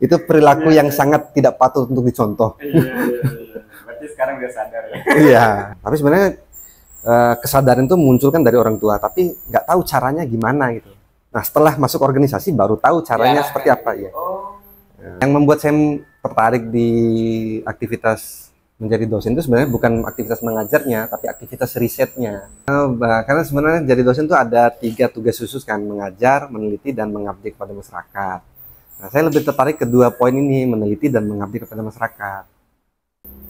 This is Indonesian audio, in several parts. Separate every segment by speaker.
Speaker 1: Itu perilaku yang sangat tidak patut untuk dicontoh.
Speaker 2: Iya. Berarti sekarang dia sadar ya.
Speaker 1: Iya, tapi sebenarnya kesadaran itu muncul kan dari orang tua, tapi nggak tahu caranya gimana gitu. Nah, setelah masuk organisasi baru tahu caranya seperti apa ya. Yang membuat saya tertarik di aktivitas menjadi dosen itu sebenarnya bukan aktivitas mengajarnya, tapi aktivitas risetnya. Karena sebenarnya jadi dosen itu ada 3 tugas khusus kan, mengajar, meneliti, dan mengabdi kepada masyarakat. Nah, saya lebih tertarik kedua poin ini, meneliti dan mengabdi kepada masyarakat.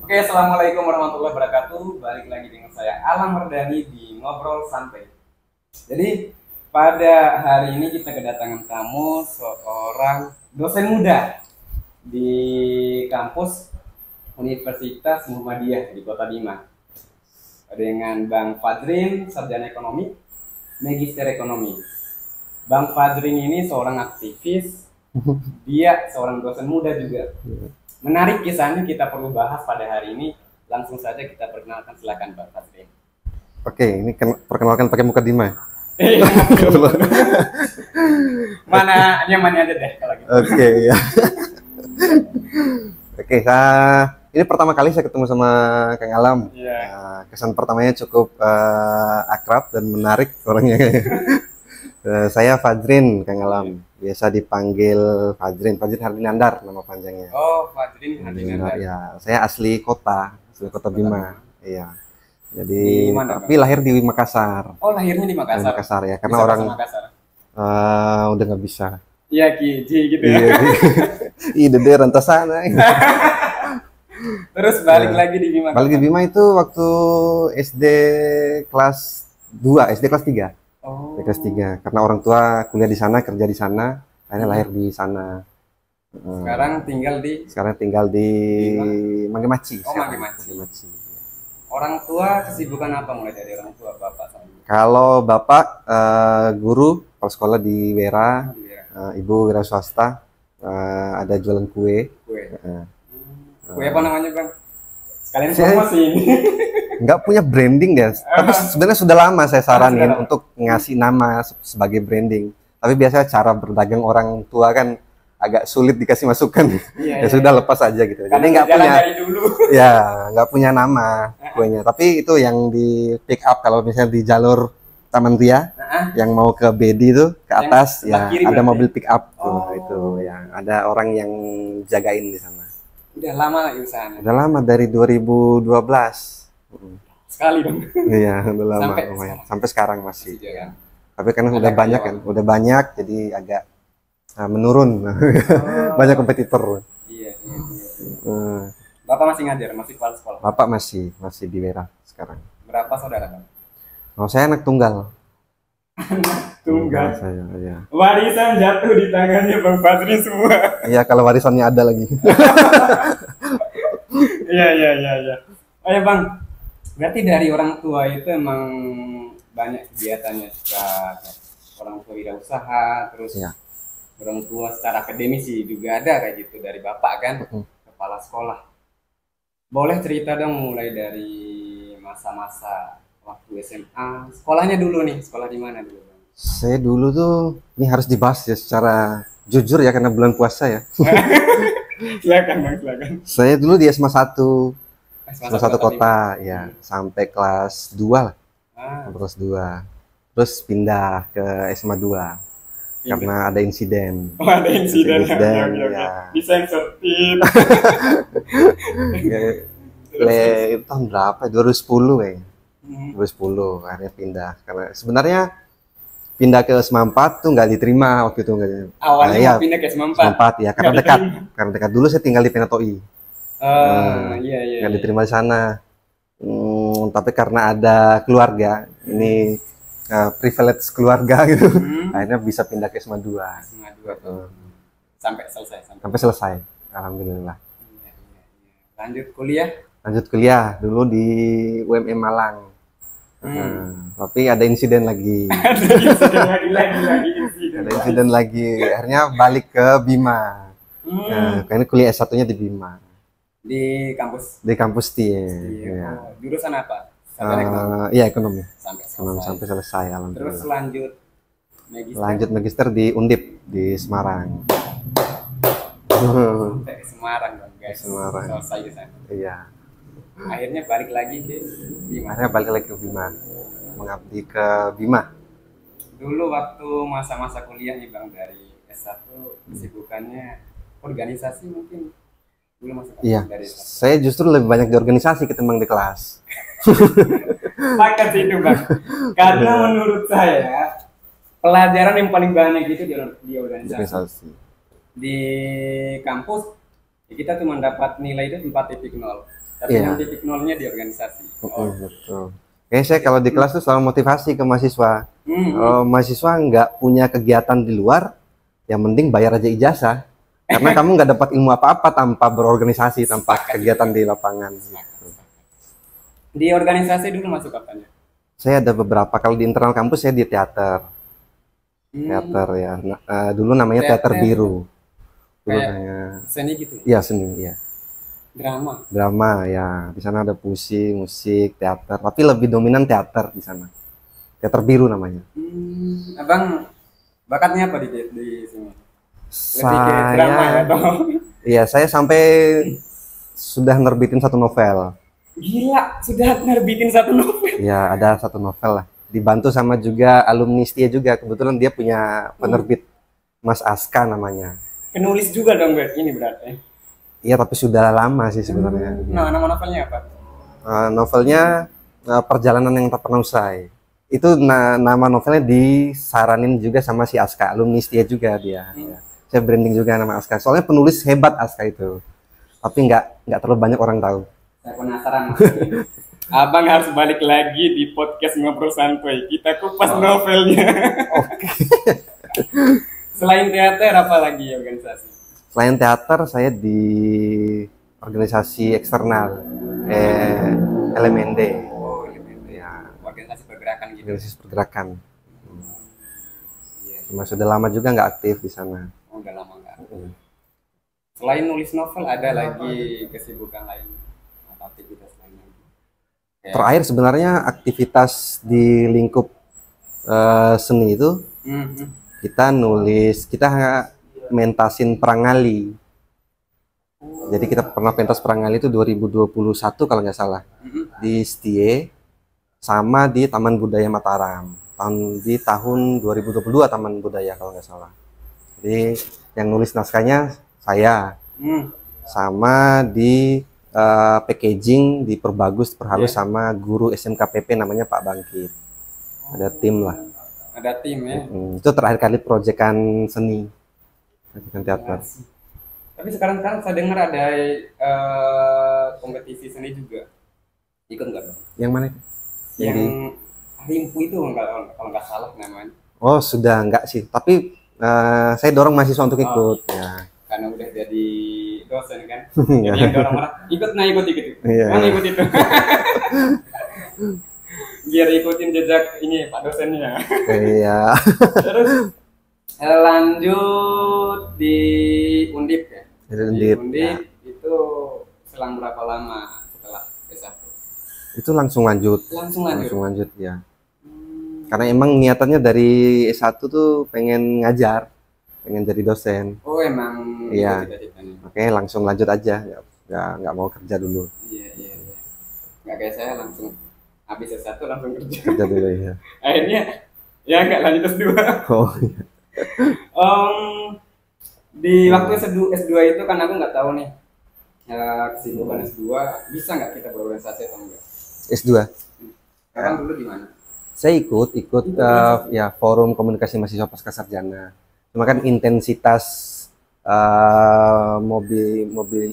Speaker 2: Oke, assalamualaikum warahmatullahi wabarakatuh. Balik lagi dengan saya Alam Mardani di Ngobrol Santai. Jadi pada hari ini kita kedatangan tamu seorang dosen muda di kampus Universitas Muhammadiyah di Kota Bima. Dengan Bang Fadrin, sarjana ekonomi, magister ekonomi. Bang Fadrin ini seorang aktivis, dia seorang dosen muda juga. Menarik kisahnya kita perlu bahas pada hari ini. Langsung saja kita perkenalkan, silakan Bang Fadrin.
Speaker 1: Oke, ini perkenalkan pakai mukadimah.
Speaker 2: Mana nyamannya aja deh kalau gitu.
Speaker 1: Oke, ya. Oke, ini pertama kali saya ketemu sama Kang Alam. Kesan pertamanya cukup akrab dan menarik orangnya. Saya Fadrin, Kang Alam. Biasa dipanggil Fadrin Hardinandar nama panjangnya.
Speaker 2: Oh, Fadrin Hardinandar.
Speaker 1: Ya, saya asli Kota Bima. Iya.
Speaker 2: Di
Speaker 1: Jadi,
Speaker 2: mana,
Speaker 1: tapi lahir di Makassar.
Speaker 2: Oh, lahirnya di Makassar.
Speaker 1: Di Makassar ya, karena
Speaker 2: bisa
Speaker 1: orang udah nggak bisa.
Speaker 2: Iya, Kiji gitu ya.
Speaker 1: Iya, dede rentas sana.
Speaker 2: Terus balik lagi di Bima.
Speaker 1: Balik di Bima itu waktu SD kelas 2, SD kelas 3.
Speaker 2: Oh.
Speaker 1: SD kelas 3. Karena orang tua kuliah di sana, kerja di sana, akhirnya lahir di sana.
Speaker 2: Sekarang
Speaker 1: tinggal di Manggemaci.
Speaker 2: Oh, Manggemaci. Orang tua kesibukan apa mulai dari orang tua bapak sama?
Speaker 1: Kalau bapak guru pas sekolah di Wera, ibu wira swasta, ada jualan kue.
Speaker 2: Kue apa namanya Bang? Sekalian promosi ini.
Speaker 1: Nggak punya branding ya, tapi sebenarnya sudah lama saya saranin untuk ngasih nama sebagai branding. Tapi biasanya cara berdagang orang tua kan agak sulit dikasih masukan. Ya sudah lepas aja gitu. Jadi nggak punya, ya nggak punya nama kuenya. Tapi itu yang di pick up kalau misalnya di jalur Taman Ria, yang mau ke BD itu ke atas ya ada mobil pick up tuh, itu yang ada orang yang jagain di sana.
Speaker 2: Udah lama di sana.
Speaker 1: Udah lama dari 2012.
Speaker 2: Sekali dong.
Speaker 1: Iya, udah lama lumayan. Sampai sekarang masih. Tapi karena udah banyak kan, udah banyak jadi agak menurun. Banyak kompetitor.
Speaker 2: Iya. Bapak masih ngajar, masih kepala sekolah?
Speaker 1: Bapak masih di Wera sekarang.
Speaker 2: Berapa saudara Bang?
Speaker 1: Oh, saya anak tunggal.
Speaker 2: Tunggal.
Speaker 1: Saya, ya.
Speaker 2: Warisan jatuh di tangannya Bang Fadri semua.
Speaker 1: Iya, kalau warisannya ada lagi.
Speaker 2: Iya. Oh ya Bang, berarti dari orang tua itu emang banyak kegiatannya juga. Orang tua wirausaha, terus orang tua secara akademis sih juga ada kayak gitu dari bapak kan, kepala sekolah. Boleh cerita dong mulai dari masa-masa waktu SMA, sekolahnya dulu nih, sekolah di mana dulu Bang?
Speaker 1: Saya dulu tuh, ini harus dibahas ya secara jujur ya karena bulan puasa ya.
Speaker 2: Silakan Bang, silakan.
Speaker 1: Saya dulu di SMA 1 Kota ya, sampai kelas 2 lah. Sampai kelas 2. Terus pindah ke SMA 2. Karena ada insiden.
Speaker 2: Oh, ada insiden.
Speaker 1: Ya.
Speaker 2: Disensor.
Speaker 1: Itu tahun berapa? 2010 kayaknya. 2010 akhirnya pindah. Karena sebenarnya pindah ke SMA 4 tuh nggak diterima waktu itu.
Speaker 2: Awalnya pindah ke SMA 4
Speaker 1: ya, karena dekat. Karena dekat. Dulu saya tinggal di Penatoi.
Speaker 2: Iya.
Speaker 1: Nggak diterima di sana. Tapi karena ada keluarga, ini privilege keluarga gitu, akhirnya bisa pindah ke SMA 2.
Speaker 2: Sampai
Speaker 1: selesai, alhamdulillah. Lanjut kuliah dulu di UMM Malang. Tapi ada insiden lagi. Ada insiden lagi. Akhirnya balik ke Bima. Karena kuliah S1-nya di Bima.
Speaker 2: Di kampus?
Speaker 1: Di kampus
Speaker 2: Jurusan apa?
Speaker 1: Iya, ekonomi.
Speaker 2: Sampai
Speaker 1: selesai alhamdulillah.
Speaker 2: Terus lanjut
Speaker 1: magister di Undip di Semarang.
Speaker 2: sampai ke Semarang dong guys.
Speaker 1: Semarang.
Speaker 2: Selesai di sana.
Speaker 1: Iya.
Speaker 2: Akhirnya balik lagi ke Bima.
Speaker 1: Akhirnya balik lagi ke Bima, mengabdi ke Bima.
Speaker 2: Dulu waktu masa-masa kuliah nih Bang, dari S1 kesibukannya organisasi mungkin dulu masuk
Speaker 1: Iya.
Speaker 2: dari S1.
Speaker 1: Saya justru lebih banyak di organisasi ketimbang di kelas.
Speaker 2: Sepakat sih itu Bang. Karena menurut saya pelajaran yang paling banyak itu di organisasi.
Speaker 1: Organisasi.
Speaker 2: Di kampus ya kita cuma dapat nilai itu 4.0. Tapi
Speaker 1: Iya.
Speaker 2: 6.0-nya di organisasi.
Speaker 1: Betul. Kayaknya saya kalau di kelas tuh selalu motivasi ke mahasiswa. Kalau mahasiswa nggak punya kegiatan di luar, yang penting bayar aja ijazah. Karena kamu nggak dapat ilmu apa-apa tanpa berorganisasi, tanpa kegiatan di lapangan.
Speaker 2: Di organisasi dulu masuk apanya?
Speaker 1: Saya ada beberapa. Kalau di internal kampus saya di teater. Teater ya. Dulu namanya teater biru. Dulu
Speaker 2: Kayak seni gitu.
Speaker 1: Iya, seni, ya.
Speaker 2: Drama
Speaker 1: Ya. Di sana ada puisi, musik, teater. Tapi lebih dominan teater di sana. Teater biru namanya.
Speaker 2: Abang bakatnya apa di sini? Lebih ke drama ya toh?
Speaker 1: Iya, saya sampai sudah nerbitin satu novel.
Speaker 2: Gila, sudah nerbitin satu novel.
Speaker 1: Ya, ada satu novel lah. Dibantu sama juga alumni setia juga. Kebetulan dia punya penerbit, Mas Aska namanya.
Speaker 2: Penulis juga dong ini berarti.
Speaker 1: Iya, tapi sudah lama sih sebenarnya.
Speaker 2: Nah, nama novelnya apa?
Speaker 1: Novelnya Perjalanan yang Tak Pernah Usai. Itu nama novelnya disaranin juga sama si Aska, alumni setia juga dia. Ya. Saya branding juga nama Aska. Soalnya penulis hebat Aska itu. Tapi nggak terlalu banyak orang tahu.
Speaker 2: Saya penasaran. Abang harus balik lagi di podcast Ngobrol Santuy. Kita kupas novelnya.
Speaker 1: Oke.
Speaker 2: Selain teater apa lagi organisasi?
Speaker 1: Selain teater, saya di organisasi eksternal, LMND.
Speaker 2: Oh, ya. Organisasi pergerakan gitu.
Speaker 1: Organisasi pergerakan. Cuma sudah lama juga nggak aktif di sana.
Speaker 2: Oh, udah lama nggak aktif. Selain nulis novel, ada lagi kesibukan lain atau aktivitas lain lagi?
Speaker 1: Terakhir sebenarnya aktivitas di lingkup seni itu, kita mentasin Perangali. Jadi kita pernah pentas Perangali itu 2021 kalau nggak salah. Di Stie sama di Taman Budaya Mataram. Di tahun 2022 Taman Budaya kalau nggak salah. Jadi yang nulis naskahnya saya. Sama di packaging, diperbagus, diperhalus sama guru SMKPP namanya Pak Bangkit. Ada tim lah.
Speaker 2: Ada tim ya.
Speaker 1: Itu terakhir kali proyekan seni. Proyekan teater.
Speaker 2: Tapi sekarang saya dengar ada kompetisi seni juga. Ikut nggak?
Speaker 1: Yang mana itu?
Speaker 2: Yang Himpu itu kalau nggak salah namanya.
Speaker 1: Oh, sudah enggak sih. Tapi saya dorong mahasiswa untuk ikut. Ya.
Speaker 2: Karena udah jadi dosen kan. Jadi dorong orang ikut ikut.
Speaker 1: Iya.
Speaker 2: Mana ikut itu? Biar ikutin jejak ini Pak dosennya.
Speaker 1: Iya.
Speaker 2: Terus lanjut di Undip ya.
Speaker 1: Di Undip
Speaker 2: itu selang berapa lama setelah S1?
Speaker 1: Itu langsung lanjut ya. Karena emang niatannya dari S1 tuh pengen ngajar, pengen jadi dosen.
Speaker 2: Oh, emang
Speaker 1: iya. Oke, langsung lanjut aja. Nggak mau kerja dulu.
Speaker 2: Iya. Nggak kayak saya langsung habis S1 langsung kerja.
Speaker 1: Kerja dulu ya.
Speaker 2: Akhirnya ya nggak lanjut S2. Oh iya. Di waktu S2 itu kan aku nggak tahu nih kesibukan S2 bisa nggak kita berorganisasi atau enggak?
Speaker 1: S2.
Speaker 2: Sekarang dulu di mana?
Speaker 1: Saya ikut ya forum komunikasi mahasiswa pasca sarjana. Cuma kan intensitas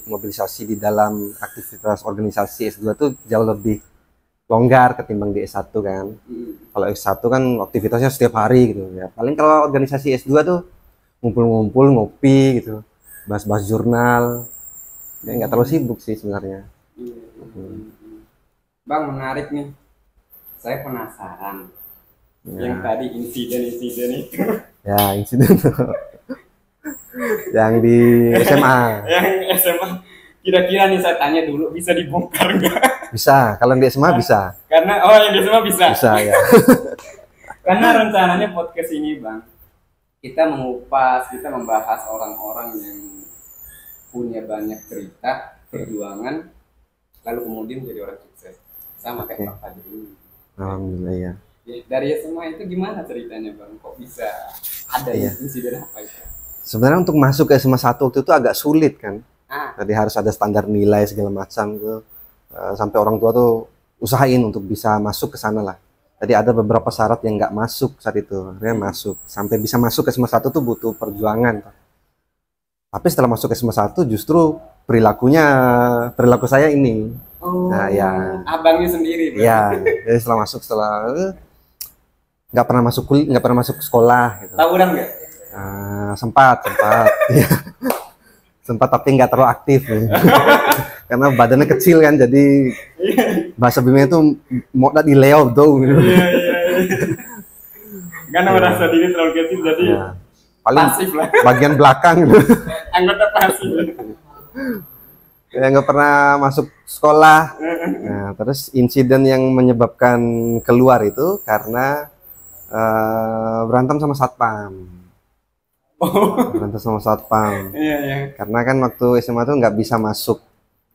Speaker 1: mobilisasi di dalam aktivitas organisasi S2 tuh jauh lebih longgar ketimbang di S1 kan. Kalau S1 kan aktivitasnya setiap hari gitu ya. Paling kalau organisasi S2 tuh ngumpul-ngumpul, ngopi gitu, bahas-bahas jurnal. Ya nggak terlalu sibuk sih sebenarnya.
Speaker 2: Bang, menarik nih. Saya penasaran. Yang tadi insiden itu.
Speaker 1: Ya, insiden tuh. Yang di SMA.
Speaker 2: Yang SMA. Kira-kira nih saya tanya dulu, bisa dibongkar nggak?
Speaker 1: Bisa, kalau di SMA bisa.
Speaker 2: Karena yang di SMA bisa.
Speaker 1: Bisa ya.
Speaker 2: Karena rencananya podcast ini Bang, kita mengupas, kita membahas orang-orang yang punya banyak cerita perjuangan, lalu kemudian jadi orang sukses. Sama kayak Pak Fajri ini.
Speaker 1: Alhamdulillah ya.
Speaker 2: Dari semua itu gimana ceritanya Bang? Kok bisa ada insiden apa itu?
Speaker 1: Sebenarnya untuk masuk ke SMA 1 waktu itu agak sulit kan.
Speaker 2: Ah.
Speaker 1: Jadi harus ada standar nilai segala macam tuh. Sampai orang tua tuh usahain untuk bisa masuk ke sana lah. Jadi ada beberapa syarat yang nggak masuk saat itu. Akhirnya masuk. Sampai bisa masuk ke SMA 1 tuh butuh perjuangan. Tapi setelah masuk ke SMA 1 justru perilaku saya ini.
Speaker 2: Oh,
Speaker 1: nah ya.
Speaker 2: Abangnya sendiri.
Speaker 1: Iya. Jadi setelah nggak pernah masuk sekolah gitu.
Speaker 2: Tawuran nggak?
Speaker 1: Sempat ya. Sempat tapi nggak terlalu aktif gitu. Karena badannya kecil kan, jadi bahasa Bima itu mau di leo dong gitu.
Speaker 2: Karena merasa diri terlalu kecil jadi
Speaker 1: paling
Speaker 2: pasif lah.
Speaker 1: Bagian belakang gitu.
Speaker 2: Anggota pasif.
Speaker 1: Ya nggak pernah masuk sekolah. Nah, terus insiden yang menyebabkan keluar itu karena berantem sama satpam. Berantem sama satpam.
Speaker 2: Iya.
Speaker 1: Karena kan waktu SMA tuh nggak bisa masuk,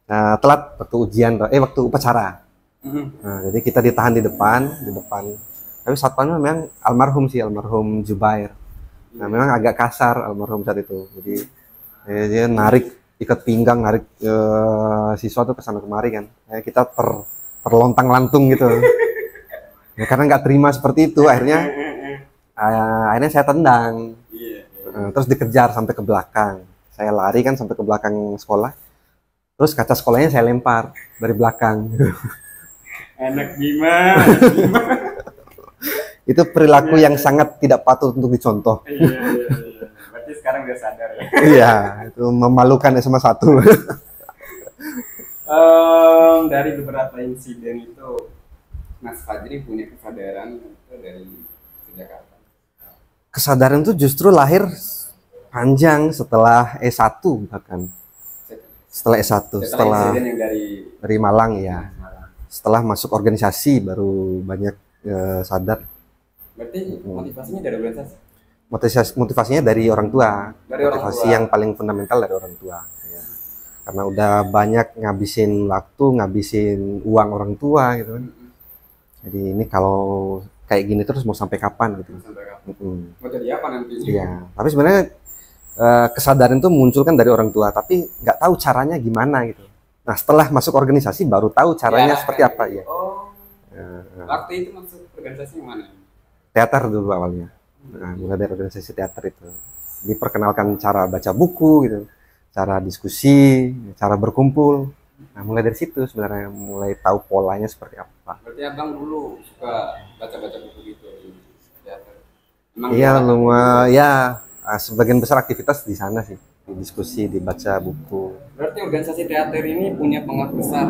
Speaker 1: telat waktu ujian, waktu upacara. Nah, jadi kita ditahan di depan. Tapi satpamnya memang almarhum Jubair. Nah, memang agak kasar almarhum saat itu. Jadi dia narik ikat pinggang, narik siswa tuh kesana kemari kan. Kita terlontang-lantung gitu. Ya, karena nggak terima seperti itu, akhirnya saya tendang. Terus dikejar sampai ke belakang. Saya lari kan sampai ke belakang sekolah. Terus kaca sekolahnya saya lempar dari belakang.
Speaker 2: Anak Bima.
Speaker 1: Itu perilaku yang sangat tidak patut untuk dicontoh.
Speaker 2: Iya. Berarti sekarang udah sadar ya.
Speaker 1: Iya, itu memalukan SMA 1.
Speaker 2: Dari beberapa insiden itu, Mas Fajri punya kesadaran itu dari sejak kapan?
Speaker 1: Kesadaran itu justru lahir panjang setelah S1 bahkan. Setelah S1, setelah
Speaker 2: insiden yang
Speaker 1: dari Malang ya. Setelah masuk organisasi baru banyak sadar.
Speaker 2: Berarti motivasinya dari organisasi?
Speaker 1: Motivasinya dari orang tua.
Speaker 2: Motivasi
Speaker 1: yang paling fundamental dari orang tua. Ya. Karena udah banyak ngabisin waktu, ngabisin uang orang tua gitu kan. Jadi ini kalau kayak gini terus mau sampai kapan gitu.
Speaker 2: Mau jadi apa nanti?
Speaker 1: Iya, tapi sebenarnya kesadaran itu muncul kan dari orang tua, tapi nggak tahu caranya gimana gitu. Nah, setelah masuk organisasi baru tahu caranya seperti apa ya.
Speaker 2: Waktu itu masuk organisasi mana?
Speaker 1: Teater dulu awalnya. Nah, mulai dari organisasi teater itu. Diperkenalkan cara baca buku gitu, cara diskusi, cara berkumpul. Nah, mulai dari situ sebenarnya mulai tahu polanya seperti apa.
Speaker 2: Berarti Abang dulu suka baca-baca buku gitu di teater?
Speaker 1: Iya, lumayan. Sebagian besar aktivitas di sana sih, di diskusi, dibaca buku.
Speaker 2: Berarti organisasi teater ini punya pengaruh besar.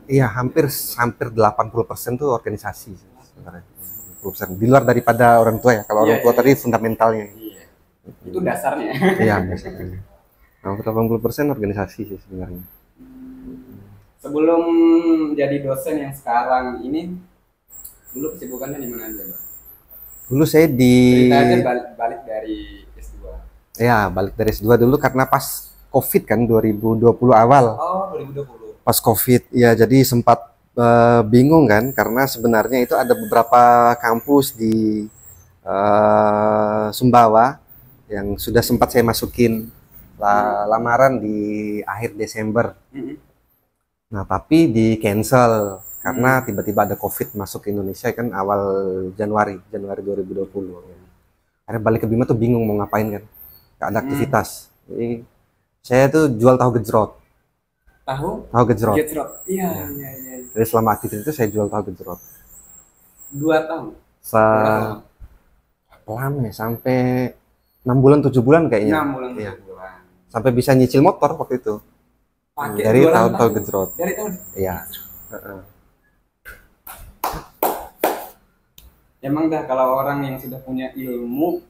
Speaker 1: Iya, hampir 80% tuh organisasi sebenarnya. 20%. Di luar daripada orang tua ya. Kalau orang tua tadi fundamentalnya.
Speaker 2: Iya. Itu dasarnya.
Speaker 1: Iya, dasarnya. 80% organisasi sih sebenarnya.
Speaker 2: Sebelum jadi dosen yang sekarang ini, dulu kesibukannya di mana aja, Bang?
Speaker 1: Dulu saya
Speaker 2: Cerita aja balik dari S2.
Speaker 1: Ya, balik dari S2 dulu karena pas COVID kan 2020 awal.
Speaker 2: Oh, 2020.
Speaker 1: Pas COVID, ya jadi sempat bingung kan karena sebenarnya itu ada beberapa kampus di Sumbawa yang sudah sempat saya masukin lamaran di akhir Desember. Nah, tapi di cancel karena tiba-tiba ada COVID masuk ke Indonesia kan awal Januari 2020. Akhirnya balik ke Bima tuh bingung mau ngapain kan, gak ada aktivitas. Jadi saya tuh jual tahu gejrot. Tahu gejrot.
Speaker 2: Iya.
Speaker 1: Jadi selama aktivitas itu saya jual tahu gejrot.
Speaker 2: 2 tahun.
Speaker 1: Lama ya, sampai 6 bulan 7 bulan kayaknya.
Speaker 2: 6 bulan 7 bulan.
Speaker 1: Sampai bisa nyicil motor waktu itu. Dari tahu gejrot.
Speaker 2: Dari tahun.
Speaker 1: Iya.
Speaker 2: Emang dah kalau orang yang sudah punya ilmu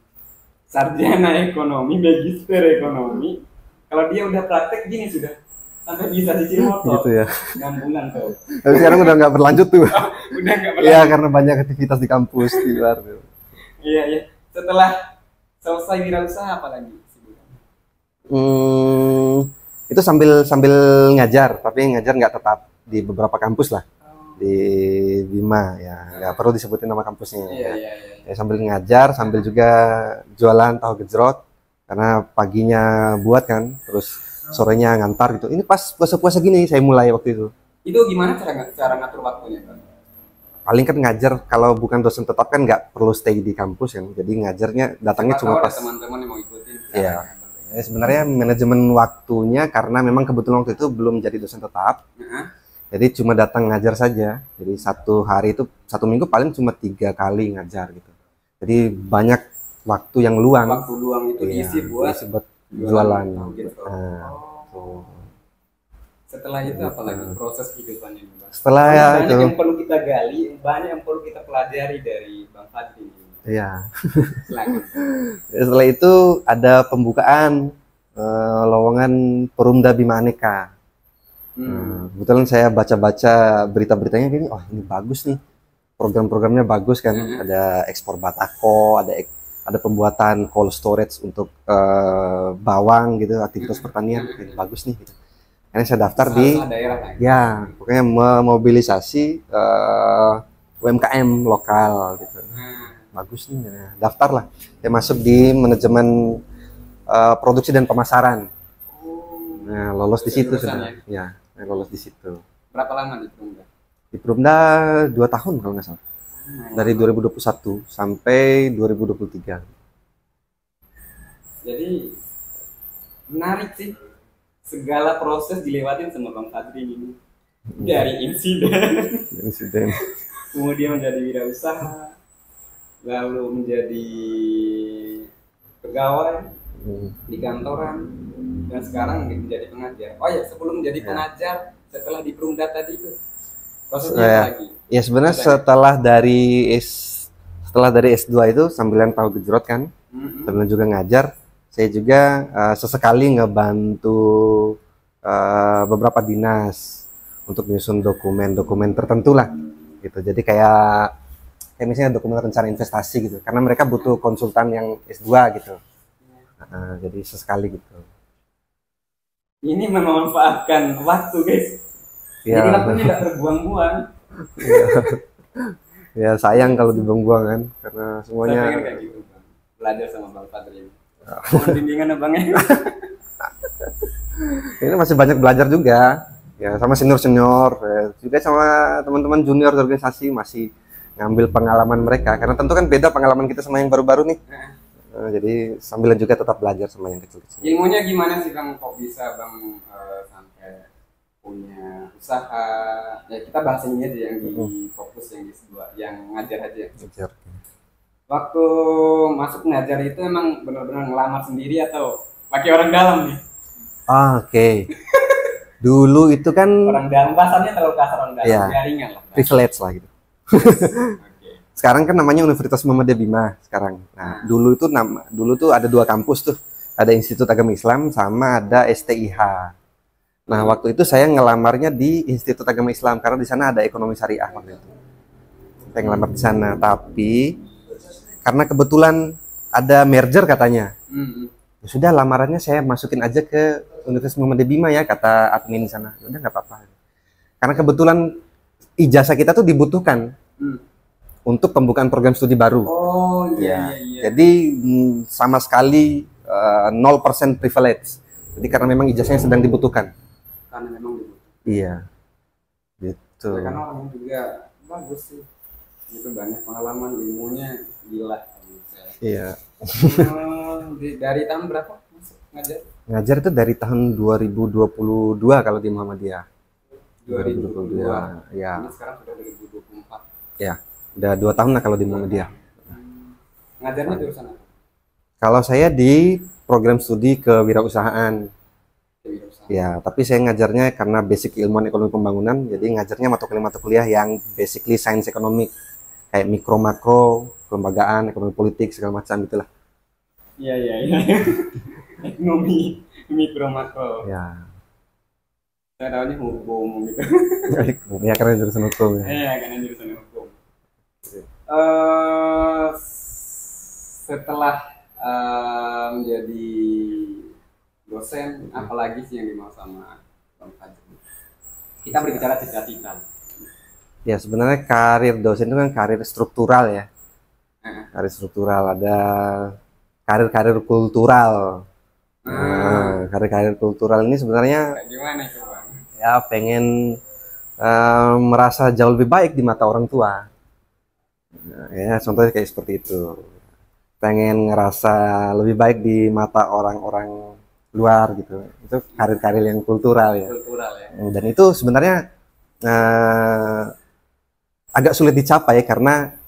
Speaker 2: sarjana ekonomi, magister ekonomi, kalau dia udah praktek gini sudah sampai bisa cicil motor.
Speaker 1: Gitu ya.
Speaker 2: 6 bulan tuh.
Speaker 1: Tapi sekarang udah nggak berlanjut tuh.
Speaker 2: Udah nggak berlanjut.
Speaker 1: Iya, karena banyak aktivitas di kampus di luar.
Speaker 2: Iya. Setelah selesai wirausaha apa lagi?
Speaker 1: Itu sambil sambil ngajar, tapi ngajar nggak tetap di beberapa kampus lah. Di Bima ya, nggak perlu disebutin nama kampusnya.
Speaker 2: Iya,
Speaker 1: Ya.
Speaker 2: iya, iya.
Speaker 1: Ya, sambil ngajar, sambil juga jualan tahu gejrot, karena paginya buat kan, terus sorenya ngantar gitu. Ini pas puasa-puasa gini saya mulai waktu itu.
Speaker 2: Itu gimana cara ngatur waktunya, Bang?
Speaker 1: Paling kan ngajar, kalau bukan dosen tetap kan nggak perlu stay di kampus kan, jadi ngajarnya datangnya
Speaker 2: Siapa
Speaker 1: cuma
Speaker 2: tahu ada
Speaker 1: pas.
Speaker 2: teman-teman yang mau ikutin.
Speaker 1: Iya. Sebenarnya manajemen waktunya karena memang kebetulan waktu itu belum jadi dosen tetap,
Speaker 2: Heeh.
Speaker 1: jadi cuma datang ngajar saja. Jadi satu hari itu, satu minggu paling cuma 3 kali ngajar gitu. Jadi banyak waktu yang luang.
Speaker 2: Waktu luang itu
Speaker 1: Iya,
Speaker 2: diisi buat
Speaker 1: diisi buat jualan.
Speaker 2: tahu gitu.
Speaker 1: Nah,
Speaker 2: Oh.
Speaker 1: tuh.
Speaker 2: Setelah itu apa lagi proses kehidupannya nih, Bang?
Speaker 1: Setelah ya
Speaker 2: Banyak
Speaker 1: itu,
Speaker 2: yang perlu kita gali, banyak yang perlu kita pelajari dari Bang Fadri ini.
Speaker 1: iya.
Speaker 2: Silakan.
Speaker 1: Setelah itu ada pembukaan lowongan Perumda Bima Aneka. Kebetulan saya baca-baca berita-beritanya gini, oh ini bagus nih, program-programnya bagus kan, ada ekspor batako, ada pembuatan cold storage untuk bawang gitu, aktivitas pertanian, ini bagus nih gitu. Akhirnya saya daftar di,
Speaker 2: Salah daerah lah.
Speaker 1: ya pokoknya memobilisasi UMKM lokal gitu. Bagus nih, nah, daftar lah. Saya masuk di manajemen produksi dan pemasaran. Nah, lolos di situ sudah. Ya, lolos di situ.
Speaker 2: Berapa lama di Perumda?
Speaker 1: Di Perumda 2 tahun kalau nggak salah. Dari 2021 sampai 2023.
Speaker 2: Jadi menarik sih, segala proses dilewatin sama Bang Fadri ini. Dari insiden, kemudian menjadi wirausaha, lalu menjadi pegawai di kantoran, dan sekarang menjadi pengajar. Oh ya, sebelum menjadi pengajar, setelah di Perumda tadi itu prosesnya apa lagi?
Speaker 1: Ya sebenarnya setelah dari S2 itu sambilan tahu gejrot kan, sambilan juga ngajar. Saya juga sesekali ngebantu beberapa dinas untuk menyusun dokumen-dokumen tertentu lah gitu. Jadi kayak misalnya dokumen rencana investasi gitu, karena mereka butuh konsultan yang S2 gitu. Jadi sesekali gitu.
Speaker 2: Ini memanfaatkan waktu, guys.
Speaker 1: Ya,
Speaker 2: jadi waktunya nggak terbuang-buang.
Speaker 1: Ya sayang kalau dibuang-buang kan, karena semuanya.
Speaker 2: Saya pengen kayak gitu, Bang. Belajar sama Bang Fadri. Mohon bimbingan Abang ya.
Speaker 1: Ini masih banyak belajar juga. Ya sama senior-senior, juga sama teman-teman junior di organisasi masih ngambil pengalaman mereka, karena tentu kan beda pengalaman kita sama yang baru-baru nih. Jadi sambil juga tetap belajar sama yang kecil-kecil.
Speaker 2: Ilmunya gimana sih Bang, kok bisa Bang sampai punya usaha? Ya kita bahas ini aja yang di fokus yang di S2, yang ngajar aja.
Speaker 1: Ngajar.
Speaker 2: Waktu masuk ngajar itu emang benar-benar ngelamar sendiri atau pakai orang dalam nih?
Speaker 1: Oke. Dulu itu kan
Speaker 2: Orang dalam, bahasanya terlalu kasar, orang dalam,
Speaker 1: ya,
Speaker 2: jaringan lah.
Speaker 1: privilege lah gitu.
Speaker 2: Okay.
Speaker 1: Sekarang kan namanya Universitas Muhammadiyah Bima sekarang. Nah, dulu tuh ada 2 kampus tuh. Ada Institut Agama Islam sama ada STIH. Nah, waktu itu saya ngelamarnya di Institut Agama Islam karena di sana ada ekonomi syariah waktu itu. Saya ngelamar di sana, tapi karena kebetulan ada merger katanya. Ya sudah, lamarannya saya masukin aja ke Universitas Muhammadiyah Bima ya, kata admin di sana. Ya udah nggak apa-apa. Karena kebetulan ijazah kita tuh dibutuhkan untuk pembukaan program studi baru.
Speaker 2: Oh iya.
Speaker 1: Jadi sama sekali 0% privilege. Jadi karena memang ijazahnya sedang dibutuhkan.
Speaker 2: Karena memang dibutuhkan.
Speaker 1: Iya. Gitu.
Speaker 2: Karena orang juga bagus sih. Itu banyak pengalaman, ilmunya gila.
Speaker 1: Iya.
Speaker 2: Dari tahun berapa masuk ngajar?
Speaker 1: Ngajar itu dari tahun 2022 kalau di Muhammadiyah.
Speaker 2: 2022.
Speaker 1: Ya.
Speaker 2: Ini sekarang sudah 2024.
Speaker 1: Ya. Udah 2 tahun lah kalau di Muhammadiyah.
Speaker 2: Ngajarnya jurusan apa?
Speaker 1: Kalau saya di program studi kewirausahaan. Ya, tapi saya ngajarnya karena basic ilmuwan ekonomi pembangunan, jadi ngajarnya mata kuliah yang basically sains ekonomi, kayak mikro makro, kelembagaan, ekonomi politik segala macam gitulah.
Speaker 2: Iya. Ekonomi mikro makro.
Speaker 1: Ya.
Speaker 2: Saya tahunya hukum gitu.
Speaker 1: Ya karena jurusan hukum.
Speaker 2: Iya, karena jurusan hukum. Setelah menjadi dosen, apalagi sih yang dimau sama Bang Fadrin? Kita berbicara cita-cita.
Speaker 1: Ya sebenarnya karir dosen itu kan karir struktural ya.
Speaker 2: Heeh.
Speaker 1: Karir struktural, ada karir-karir kultural. Karir-karir kultural ini sebenarnya
Speaker 2: Kayak gimana itu Bang?
Speaker 1: ya pengen merasa jauh lebih baik di mata orang tua. Nah, ya contohnya kayak seperti itu. Pengen ngerasa lebih baik di mata orang-orang luar gitu. Itu karir-karir yang kultural ya.
Speaker 2: Kultural ya.
Speaker 1: Dan itu sebenarnya eh, agak sulit dicapai karena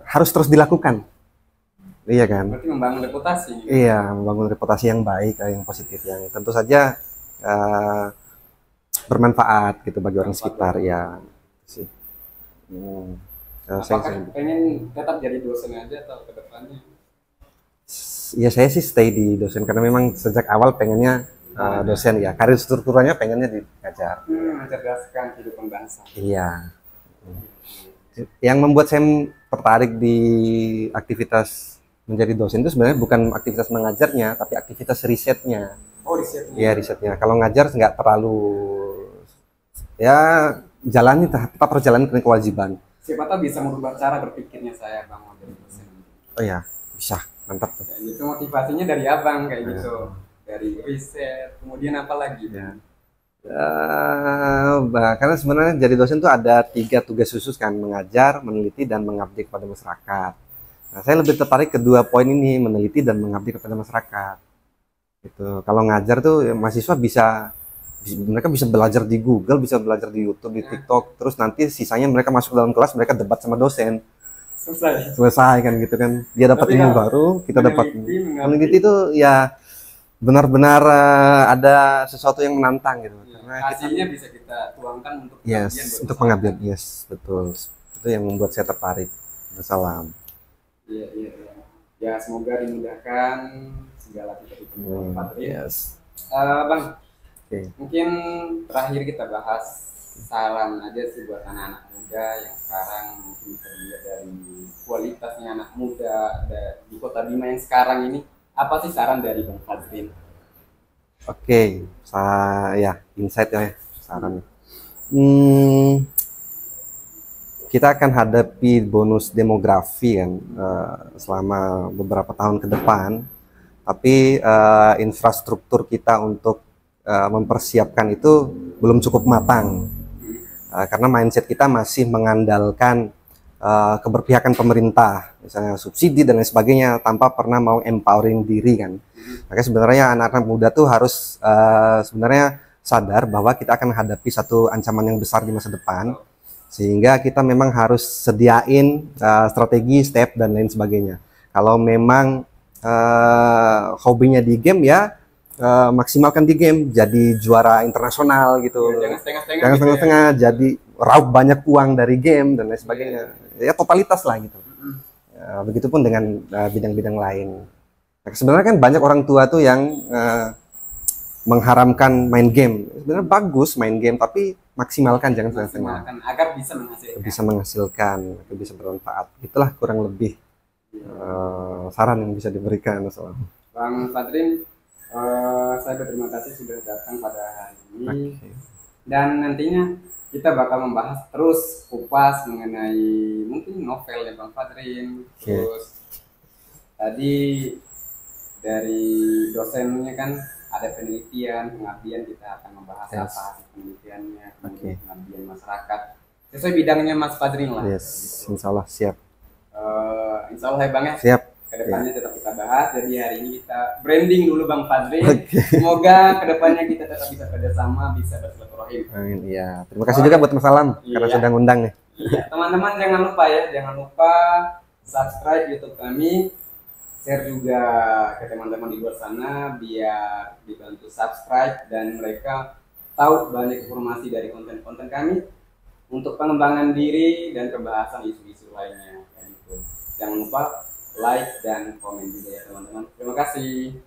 Speaker 1: harus terus dilakukan. Iya kan?
Speaker 2: Berarti membangun reputasi.
Speaker 1: Iya, membangun reputasi yang baik, yang positif, yang tentu saja bermanfaat gitu bagi orang sekitar ya sih.
Speaker 2: Apakah pengen tetap jadi dosen aja atau ke depannya?
Speaker 1: Ya saya sih stay di dosen karena memang sejak awal pengennya dosen ya. Karir strukturalnya pengennya diajar.
Speaker 2: Mencerdaskan kehidupan bangsa.
Speaker 1: Iya. Yang membuat saya tertarik di aktivitas menjadi dosen itu sebenarnya bukan aktivitas mengajarnya, tapi aktivitas risetnya.
Speaker 2: Oh, risetnya.
Speaker 1: Iya, risetnya. Kalau ngajar nggak terlalu ya jalani tetap perjalanan ke kewajiban.
Speaker 2: Siapa tahu bisa merubah cara berpikirnya saya Bang mau jadi dosen.
Speaker 1: Oh ya, bisa. Mantap.
Speaker 2: Ya, itu motivasinya dari Abang kayak gitu. Dari riset, kemudian apa lagi?
Speaker 1: Ya. Karena sebenarnya jadi dosen itu ada 3 tugas khusus kan, mengajar, meneliti, dan mengabdi kepada masyarakat. Nah, saya lebih tertarik kedua poin ini, meneliti dan mengabdi kepada masyarakat. Gitu. Kalau ngajar tuh ya, mahasiswa mereka bisa belajar di Google, bisa belajar di YouTube, di TikTok, terus nanti sisanya mereka masuk dalam kelas, mereka debat sama dosen. Selesai kan gitu kan. Dia dapat ilmu baru, kita dapat meneliti itu ya benar-benar ada sesuatu yang menantang gitu.
Speaker 2: Karena hasilnya bisa kita tuangkan untuk
Speaker 1: untuk pengabdian. Yes, betul. Itu yang membuat saya tertarik. Salam.
Speaker 2: Iya. Ya semoga dimudahkan segala kita itu.
Speaker 1: Yes.
Speaker 2: Bang,
Speaker 1: okay.
Speaker 2: Mungkin terakhir kita bahas saran aja sih buat anak-anak muda yang sekarang mungkin bisa dilihat dari kualitasnya anak muda di Kota Bima yang sekarang ini. Apa sih saran dari Bang Fadrin?
Speaker 1: Oke, saya insight ya saran. Kita akan hadapi bonus demografi kan selama beberapa tahun ke depan, tapi infrastruktur kita untuk mempersiapkan itu belum cukup matang karena mindset kita masih mengandalkan keberpihakan pemerintah, misalnya subsidi dan lain sebagainya, tanpa pernah mau empowering diri kan. Makanya sebenarnya anak-anak muda tuh harus sebenarnya sadar bahwa kita akan menghadapi satu ancaman yang besar di masa depan, sehingga kita memang harus sediain strategi, step dan lain sebagainya. Kalau memang hobinya di game ya maksimalkan di game, jadi juara internasional gitu.
Speaker 2: Jangan
Speaker 1: setengah-setengah, jadi raup banyak uang dari game dan lain sebagainya. Ya totalitas lah gitu. Begitupun dengan bidang-bidang lain. Nah, sebenarnya kan banyak orang tua tuh yang mengharamkan main game. Sebenarnya bagus main game, tapi maksimalkan, jangan setengah-setengah.
Speaker 2: Agar bisa menghasilkan,
Speaker 1: agar bisa bermanfaat. Itulah kurang lebih saran yang bisa diberikan.
Speaker 2: Bang Fadrin, saya berterima kasih sudah datang pada hari ini. Dan nantinya kita bakal membahas terus kupas mengenai mungkin novel ya Bang Fadrin. Terus tadi dari dosennya kan ada penelitian, pengabdian, kita akan membahas apa hasil penelitiannya, pengabdian masyarakat sesuai bidangnya Mas Fadrin lah.
Speaker 1: Yes, insya Allah siap.
Speaker 2: Insya Allah ya Bang ya.
Speaker 1: Siap.
Speaker 2: Kedepannya tetap kita bahas. Jadi hari ini kita branding dulu Bang Fadrin. Semoga kedepannya kita tetap bisa kerjasama, bisa bersilaturahim.
Speaker 1: Amin. Iya. Terima kasih juga buat Mas Alam karena sudah ngundang nih.
Speaker 2: Iya. Teman-teman jangan lupa subscribe YouTube kami, share juga ke teman-teman di luar sana biar dibantu subscribe dan mereka tahu banyak informasi dari konten-konten kami untuk pengembangan diri dan pembahasan isu-isu lainnya. Gitu. Jangan lupa like dan komen juga ya teman-teman. Terima kasih.